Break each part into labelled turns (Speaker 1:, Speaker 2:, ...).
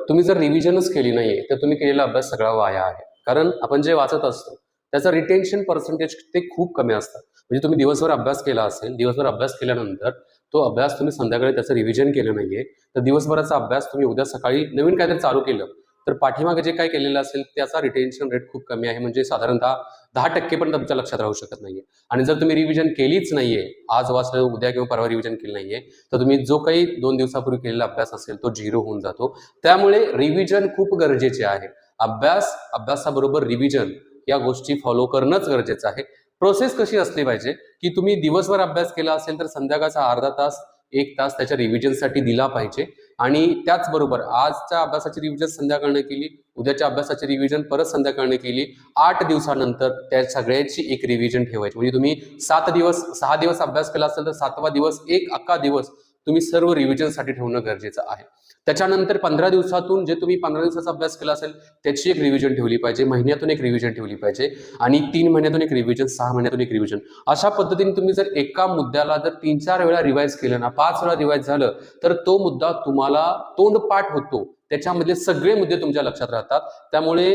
Speaker 1: तुम्ही जर रिव्हिजनच केली नाहीये तर तुम्ही केलेला अभ्यास सगळा वाया आहे. कारण आपण जे वाचत असतो त्याचं रिटेन्शन पर्सेंटेज ते खूप कमी असतं. म्हणजे तुम्ही दिवसभर अभ्यास केला असेल, दिवसभर अभ्यास केल्यानंतर तो अभ्यास तुम्ही संध्याकाळी त्याचं रिव्हिजन केलं नाहीये, तर दिवसभराचा अभ्यास तुम्ही उद्या सकाळी नवीन काहीतरी चालू केलं तर पाठीमागे जे काही केलेलं असेल त्याचा रिटेन्शन रेट खूप कमी आहे. म्हणजे साधारणतः 10% पण तुमच्या लक्षात राहू शकत नाहीये. आणि जर तुम्ही रिव्हिजन केलीच नाहीये, आज वाचलं उद्या किंवा परवा रिव्हिजन केलं नाहीये, तर तुम्ही जो काही 2 दिवसापूर्वी केलेला अभ्यास असेल तो झिरो होऊन जातो. त्यामुळे रिव्हिजन खूप गरजेचे आहे. अभ्यासाबरोबर रिव्हिजन या गोष्टी फॉलो करणंच गरजेचं आहे. प्रोसेस कशी असली पाहिजे की तुम्ही दिवसभर अभ्यास केला असेल तर संध्याकाळचा अर्धा तास 1 तास त्याच्या रिव्हिजनसाठी दिला पाहिजे. आणि त्याचबरोबर आजच्या अभ्यासाची रिव्हिजन संध्याकाळनं केली, उद्याच्या अभ्यासाची रिव्हिजन परत संध्याकाळनं केली, 8 दिवसानंतर त्या सगळ्याची एक रिव्हिजन ठेवायची. म्हणजे तुम्ही 6 दिवस अभ्यास केला असेल तर 7वा दिवस एक अख्खा दिवस तुम्ही सर्व रिव्हिजनसाठी ठेवणं गरजेचं आहे. त्याच्यानंतर 15 दिवसातून जे तुम्ही 15 दिवसाचा अभ्यास केला असेल त्याची एक रिव्हिजन ठेवली पाहिजे, महिन्यातून एक रिव्हिजन ठेवली पाहिजे आणि 3 महिन्यातून एक रिव्हिजन, 6 महिन्यातून एक रिव्हिजन. अशा पद्धतीने तुम्ही जर एका मुद्द्याला जर 3-4 वेळा रिवाइज केलं ना, 5 वेळा रिवाइज झालं तर तो मुद्दा तुम्हाला तोंडपाठ होतो. त्याच्यामधले सगळे मुद्दे तुमच्या लक्षात राहतात. त्यामुळे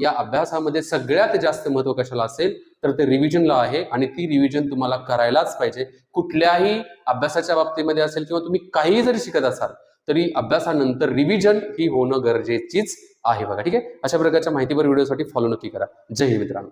Speaker 1: या अभ्यासामध्ये सगळ्यात जास्त महत्त्व कशाला असेल तर ते रिव्हिजनला आहे आणि ती रिव्हिजन तुम्हाला करायलाच पाहिजे. कुठल्याही अभ्यासाच्या बाबतीमध्ये असेल किंवा तुम्ही काही जरी शिकत असाल तरी अभ्यासानंतर रिव्हिजन ही होणं गरजेचीच आहे बघा. ठीक आहे, अशा प्रकारच्या माहितीपर व्हिडिओसाठी फॉलो नक्की करा. जय हिंद मित्रांनो.